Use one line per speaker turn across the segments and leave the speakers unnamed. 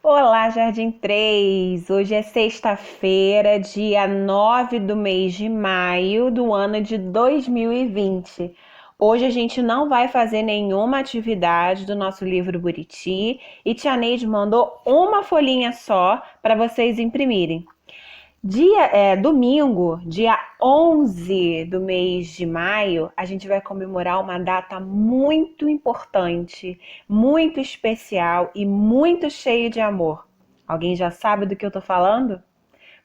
Olá, Jardim 3. Hoje é sexta-feira, dia 9 do mês de maio do ano de 2020. Hoje a gente não vai fazer nenhuma atividade do nosso livro Buriti e Tia Neide mandou uma folhinha só para vocês imprimirem. Domingo, dia 11 do mês de maio, a gente vai comemorar uma data muito importante, muito especial e muito cheia de amor. Alguém já sabe do que eu tô falando?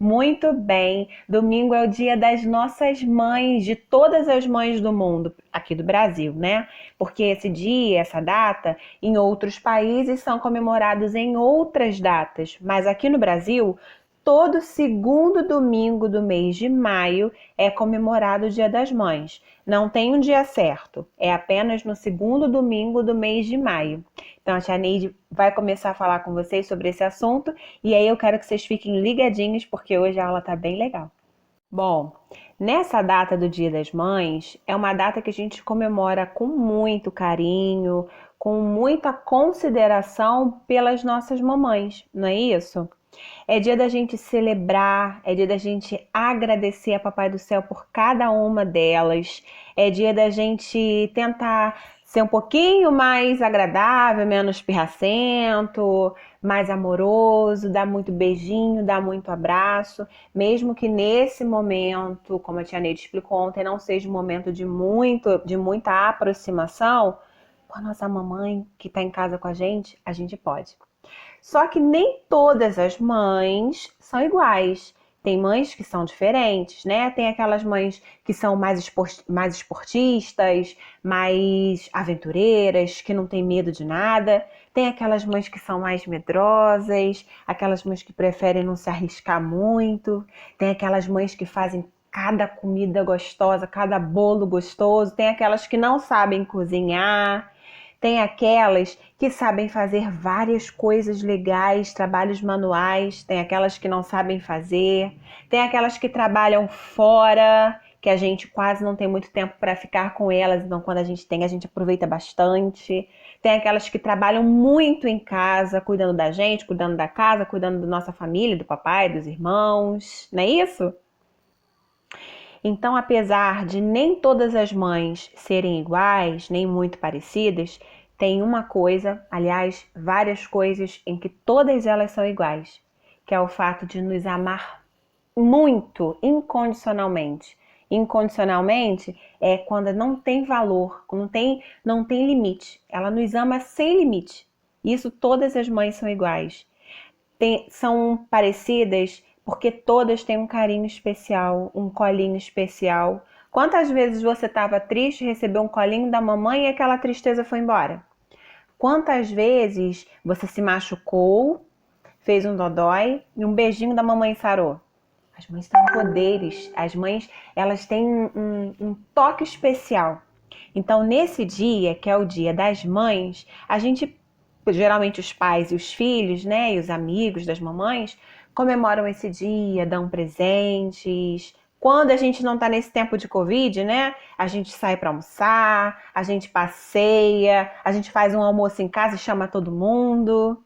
Muito bem, domingo é o dia das nossas mães, de todas as mães do mundo, aqui do Brasil, né? Porque esse dia, essa data, em outros países são comemorados em outras datas, mas aqui no Brasil, todo segundo domingo do mês de maio é comemorado o Dia das Mães. Não tem um dia certo, é apenas no segundo domingo do mês de maio. Então a tia Neide vai começar a falar com vocês sobre esse assunto e aí eu quero que vocês fiquem ligadinhos porque hoje a aula tá bem legal. Bom, nessa data do Dia das Mães, é uma data que a gente comemora com muito carinho, com muita consideração pelas nossas mamães, não é isso? É dia da gente celebrar, é dia da gente agradecer a Papai do Céu por cada uma delas, é dia da gente tentar ser um pouquinho mais agradável, menos pirracento, mais amoroso, dar muito beijinho, dar muito abraço, mesmo que nesse momento, como a tia Neide explicou ontem, não seja um momento de muita aproximação, com a nossa mamãe que está em casa com a gente pode. Só que nem todas as mães são iguais. Tem mães que são diferentes, né? Tem aquelas mães que são mais esportistas, mais aventureiras, que não têm medo de nada. Tem aquelas mães que são mais medrosas, aquelas mães que preferem não se arriscar muito. Tem aquelas mães que fazem cada comida gostosa, cada bolo gostoso. Tem aquelas que não sabem cozinhar. Tem aquelas que sabem fazer várias coisas legais, trabalhos manuais, tem aquelas que não sabem fazer, tem aquelas que trabalham fora, que a gente quase não tem muito tempo para ficar com elas, então quando a gente tem, a gente aproveita bastante. Tem aquelas que trabalham muito em casa, cuidando da gente, cuidando da casa, cuidando da nossa família, do papai, dos irmãos, não é isso? Então, apesar de nem todas as mães serem iguais, nem muito parecidas, tem uma coisa, aliás, várias coisas em que todas elas são iguais, que é o fato de nos amar muito, incondicionalmente. Incondicionalmente é quando não tem valor, não tem limite. Ela nos ama sem limite. Isso todas as mães são iguais. São parecidas porque todas têm um carinho especial, um colinho especial. Quantas vezes você estava triste, recebeu um colinho da mamãe e aquela tristeza foi embora? Quantas vezes você se machucou, fez um dodói e um beijinho da mamãe sarou? As mães têm poderes, as mães elas têm um toque especial. Então, nesse dia, que é o Dia das Mães, a gente, geralmente os pais e os filhos, né, e os amigos das mamães, comemoram esse dia, dão presentes. Quando a gente não está nesse tempo de Covid, né, a gente sai para almoçar, a gente passeia, a gente faz um almoço em casa e chama todo mundo.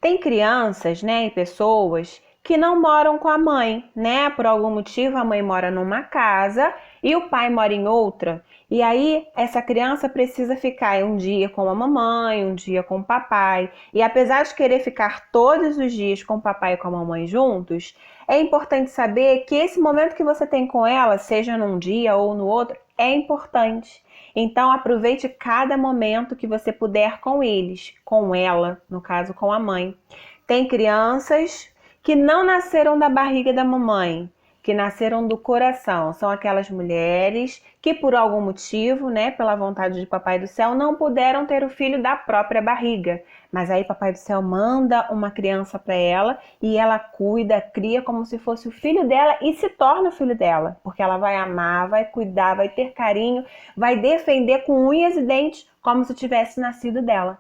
Tem crianças, né, e pessoas que não moram com a mãe, né? Por algum motivo a mãe mora numa casa e o pai mora em outra. E aí essa criança precisa ficar um dia com a mamãe, um dia com o papai. E apesar de querer ficar todos os dias com o papai e com a mamãe juntos, é importante saber que esse momento que você tem com ela, seja num dia ou no outro, é importante. Então aproveite cada momento que você puder com eles, com ela, no caso com a mãe. Tem crianças que não nasceram da barriga da mamãe, que nasceram do coração. São aquelas mulheres que por algum motivo, né, pela vontade de Papai do Céu, não puderam ter o filho da própria barriga. Mas aí Papai do Céu manda uma criança para ela e ela cuida, cria como se fosse o filho dela e se torna o filho dela. Porque ela vai amar, vai cuidar, vai ter carinho, vai defender com unhas e dentes como se tivesse nascido dela.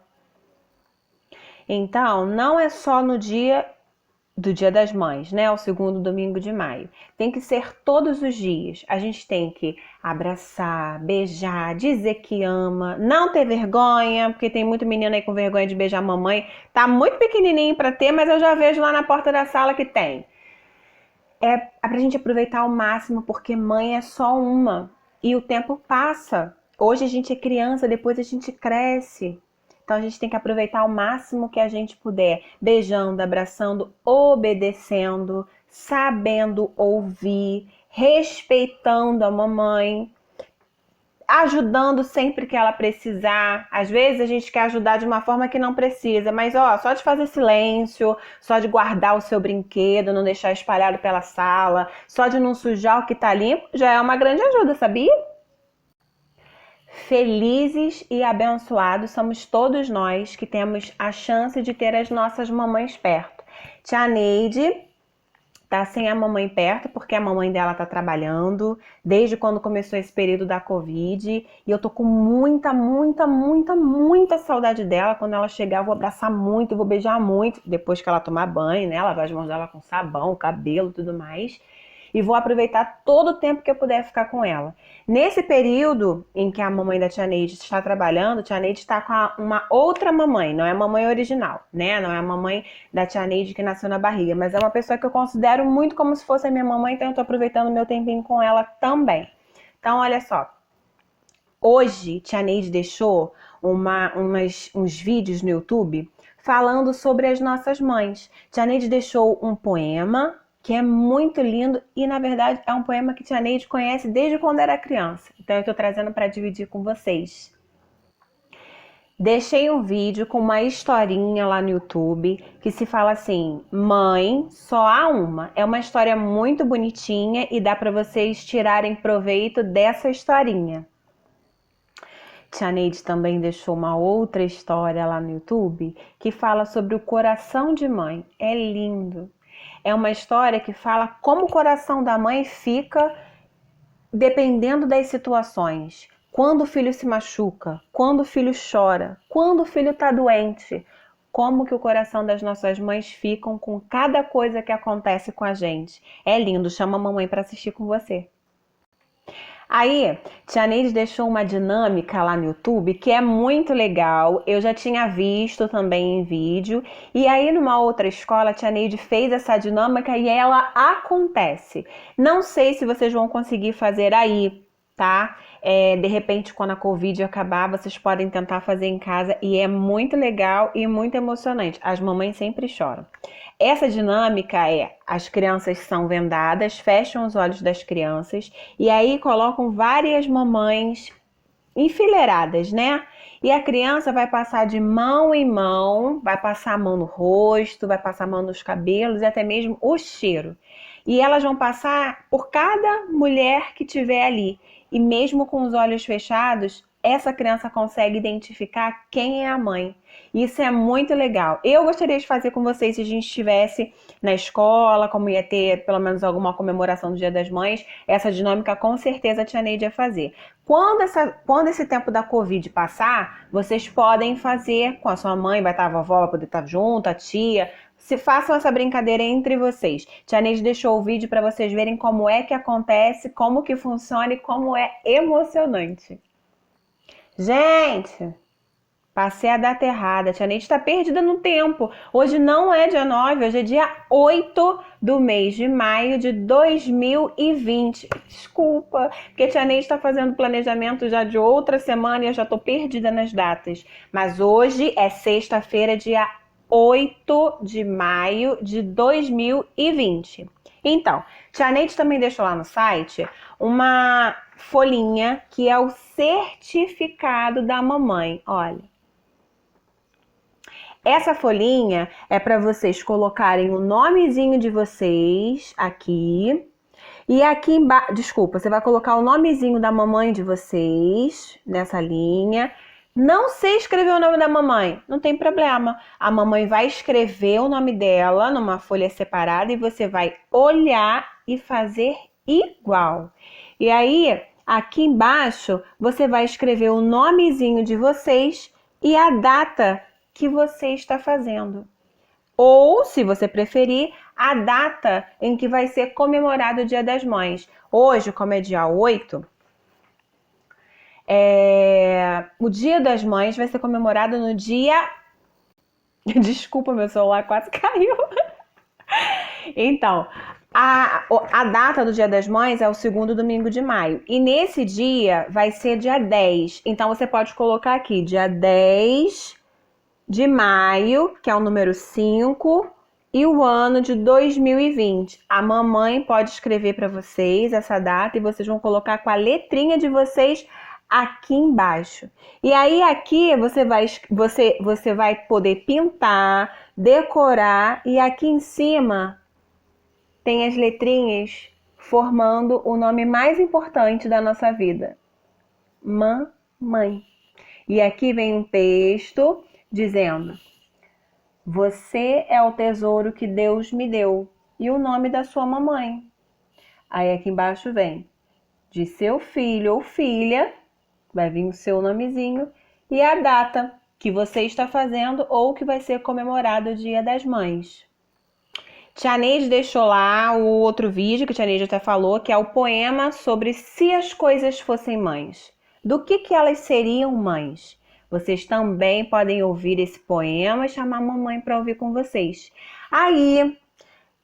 Então, não é só no dia do Dia das Mães, né? O segundo domingo de maio. Tem que ser todos os dias. A gente tem que abraçar, beijar, dizer que ama, não ter vergonha, porque tem muito menino aí com vergonha de beijar a mamãe. Tá muito pequenininho para ter, mas eu já vejo lá na porta da sala que tem. É pra gente aproveitar ao máximo, porque mãe é só uma. E o tempo passa. Hoje a gente é criança, depois a gente cresce. Então a gente tem que aproveitar ao máximo que a gente puder, beijando, abraçando, obedecendo, sabendo ouvir, respeitando a mamãe, ajudando sempre que ela precisar. Às vezes a gente quer ajudar de uma forma que não precisa, mas ó, só de fazer silêncio, só de guardar o seu brinquedo, não deixar espalhado pela sala, só de não sujar o que tá limpo, já é uma grande ajuda, sabia? Felizes e abençoados somos todos nós que temos a chance de ter as nossas mamães perto. Tia Neide tá sem a mamãe perto porque a mamãe dela tá trabalhando desde quando começou esse período da Covid, e eu tô com muita saudade dela. Quando ela chegar, eu vou abraçar muito, vou beijar muito, depois que ela tomar banho, né? Lavar as mãos dela com sabão, cabelo, tudo mais. E vou aproveitar todo o tempo que eu puder ficar com ela. Nesse período em que a mamãe da tia Neide está trabalhando, a tia Neide está com uma outra mamãe, não é a mamãe original, né? Não é a mamãe da tia Neide que nasceu na barriga, mas é uma pessoa que eu considero muito como se fosse a minha mamãe, então eu tô aproveitando meu tempinho com ela também. Então, olha só, hoje tia Neide deixou uns vídeos no YouTube falando sobre as nossas mães. Tia Neide deixou um poema que é muito lindo e, na verdade, é um poema que tia Neide conhece desde quando era criança. Então, eu estou trazendo para dividir com vocês. Deixei um vídeo com uma historinha lá no YouTube que se fala assim: mãe, só há uma. É uma história muito bonitinha e dá para vocês tirarem proveito dessa historinha. Tia Neide também deixou uma outra história lá no YouTube que fala sobre o coração de mãe. É lindo. É uma história que fala como o coração da mãe fica dependendo das situações. Quando o filho se machuca, quando o filho chora, quando o filho está doente. Como que o coração das nossas mães ficam com cada coisa que acontece com a gente. É lindo, chama a mamãe para assistir com você. Aí, tia Neide deixou uma dinâmica lá no YouTube que é muito legal. Eu já tinha visto também em vídeo. E aí, numa outra escola, a tia Neide fez essa dinâmica e ela acontece. Não sei se vocês vão conseguir fazer aí, tá? De repente, quando a Covid acabar, vocês podem tentar fazer em casa. E é muito legal e muito emocionante. As mamães sempre choram. Essa dinâmica as crianças são vendadas, fecham os olhos das crianças e aí colocam várias mamães enfileiradas, né? E a criança vai passar de mão em mão, vai passar a mão no rosto, vai passar a mão nos cabelos e até mesmo o cheiro. E elas vão passar por cada mulher que tiver ali. E mesmo com os olhos fechados, essa criança consegue identificar quem é a mãe. Isso é muito legal. Eu gostaria de fazer com vocês se a gente estivesse na escola, como ia ter pelo menos alguma comemoração do Dia das Mães. Essa dinâmica com certeza a tia Neide ia fazer. Quando esse tempo da Covid passar, vocês podem fazer com a sua mãe, vai estar a vovó, vai poder estar junto, a tia. Se façam essa brincadeira entre vocês. Tia Neide deixou o vídeo para vocês verem como é que acontece, como que funciona e como é emocionante. Gente, passei a data errada. A tia Neide está perdida no tempo. Hoje não é dia 9, hoje é dia 8 do mês de maio de 2020. Desculpa, porque a tia Neide está fazendo planejamento já de outra semana e eu já estou perdida nas datas. Mas hoje é sexta-feira, dia 8 de maio de 2020. Então, tia Neide também deixou lá no site uma folhinha que é o certificado da mamãe. Olha, essa folhinha é para vocês colocarem o nomezinho de vocês aqui. E aqui embaixo, desculpa, você vai colocar o nomezinho da mamãe de vocês nessa linha. Não sei escrever o nome da mamãe, não tem problema. A mamãe vai escrever o nome dela numa folha separada e você vai olhar e fazer igual. E aí, aqui embaixo, você vai escrever o nomezinho de vocês e a data que você está fazendo. ou, se você preferir, a data em que vai ser comemorado o Dia das Mães. Hoje, como é dia 8, o Dia das Mães vai ser comemorado no dia... Desculpa, meu celular quase caiu. Então, a data do Dia das Mães é o segundo domingo de maio. E nesse dia vai ser dia 10. Então, você pode colocar aqui, dia 10 de maio, que é o número 5, e o ano de 2020. A mamãe pode escrever para vocês essa data e vocês vão colocar com a letrinha de vocês aqui embaixo. E aí aqui você vai poder pintar, decorar, e aqui em cima tem as letrinhas formando o nome mais importante da nossa vida: mamãe. E aqui vem um texto dizendo: você é o tesouro que Deus me deu, e o nome da sua mamãe. Aí aqui embaixo vem: de seu filho ou filha, vai vir o seu nomezinho, e a data que você está fazendo ou que vai ser comemorado o Dia das Mães. Tia Neide deixou lá o outro vídeo que a Tia Neide até falou, que é o poema sobre se as coisas fossem mães. Do que elas seriam mães? Vocês também podem ouvir esse poema e chamar a mamãe para ouvir com vocês. Aí,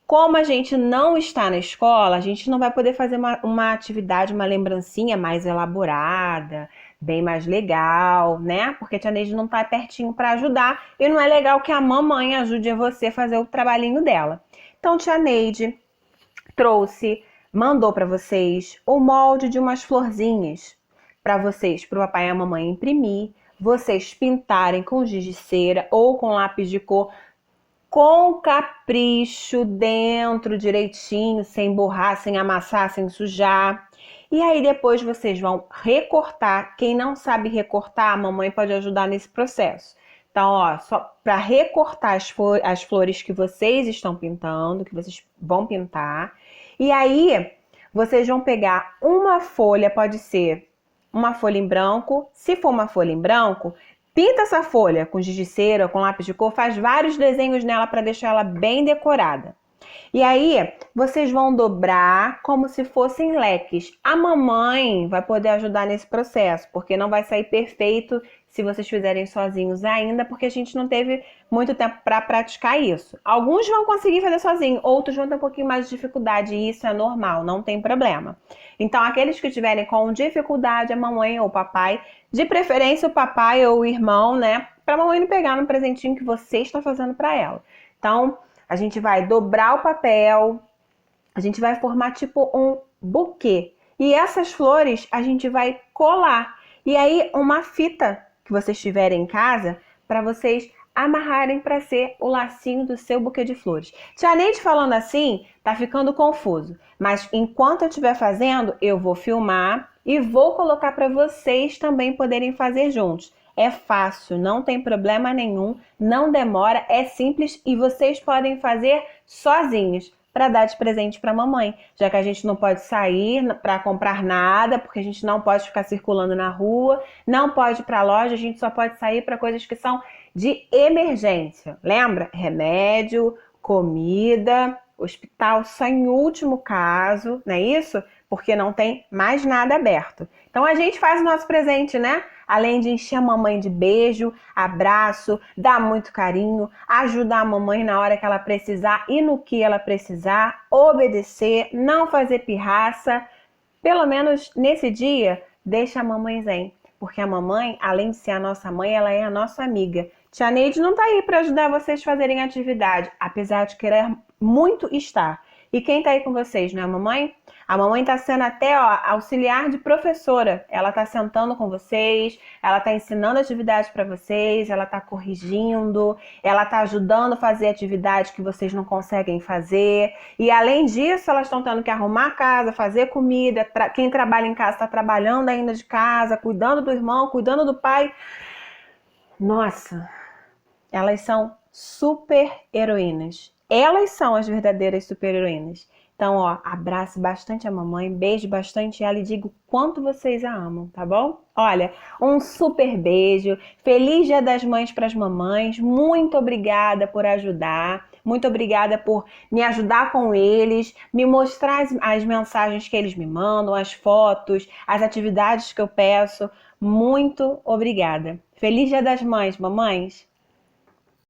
como a gente não está na escola, a gente não vai poder fazer uma atividade, uma lembrancinha mais elaborada, bem mais legal, né? Porque a Tia Neide não está pertinho para ajudar e não é legal que a mamãe ajude você a fazer o trabalhinho dela. Então, Tia Neide mandou para vocês o molde de umas florzinhas para vocês, para o papai e a mamãe imprimir, vocês pintarem com giz de cera ou com lápis de cor, com capricho dentro direitinho, sem borrar, sem amassar, sem sujar. E aí depois vocês vão recortar. Quem não sabe recortar, a mamãe pode ajudar nesse processo. Então, ó, só para recortar as flores que vocês estão pintando, que vocês vão pintar. E aí vocês vão pegar uma folha, pode ser uma folha em branco. Se for uma folha em branco, pinta essa folha com giz de cera, com lápis de cor, faz vários desenhos nela para deixar ela bem decorada. E aí, vocês vão dobrar como se fossem leques. A mamãe vai poder ajudar nesse processo, porque não vai sair perfeito se vocês fizerem sozinhos ainda, porque a gente não teve muito tempo para praticar isso. Alguns vão conseguir fazer sozinhos, outros vão ter um pouquinho mais de dificuldade, e isso é normal, não tem problema. Então, aqueles que tiverem com dificuldade, a mamãe ou o papai, de preferência o papai ou o irmão, né? Para a mamãe não pegar no presentinho que você está fazendo para ela. Então, a gente vai dobrar o papel, a gente vai formar tipo um buquê. E essas flores a gente vai colar. E aí, uma fita que vocês tiverem em casa, para vocês amarrarem para ser o lacinho do seu buquê de flores. Tia Neide falando assim, tá ficando confuso. Mas enquanto eu estiver fazendo, eu vou filmar e vou colocar para vocês também poderem fazer juntos. É fácil, não tem problema nenhum, não demora, é simples e vocês podem fazer sozinhos para dar de presente para a mamãe, já que a gente não pode sair para comprar nada, porque a gente não pode ficar circulando na rua, não pode ir para a loja, a gente só pode sair para coisas que são de emergência. Lembra? Remédio, comida, hospital só em último caso, não é isso? Porque não tem mais nada aberto. Então a gente faz o nosso presente, né? Além de encher a mamãe de beijo, abraço, dar muito carinho, ajudar a mamãe na hora que ela precisar e no que ela precisar, obedecer, não fazer pirraça. Pelo menos nesse dia, deixa a mamãe zen. Porque a mamãe, além de ser a nossa mãe, ela é a nossa amiga. Tia Neide não tá aí para ajudar vocês a fazerem atividade, apesar de querer muito estar. E quem tá aí com vocês, não é a mamãe? A mamãe tá sendo até auxiliar de professora. Ela tá sentando com vocês, ela tá ensinando atividade para vocês, ela tá corrigindo, ela tá ajudando a fazer atividade que vocês não conseguem fazer. E além disso, elas estão tendo que arrumar a casa, fazer comida. Quem trabalha em casa está trabalhando ainda de casa, cuidando do irmão, cuidando do pai. Nossa, elas são super heroínas. Elas são as verdadeiras super heroínas. Então, ó, abrace bastante a mamãe, beijo bastante ela e diga o quanto vocês a amam, tá bom? Olha, um super beijo, feliz Dia das Mães para as mamães, muito obrigada por ajudar, muito obrigada por me ajudar com eles, me mostrar as mensagens que eles me mandam, as fotos, as atividades que eu peço, muito obrigada. Feliz Dia das Mães, mamães!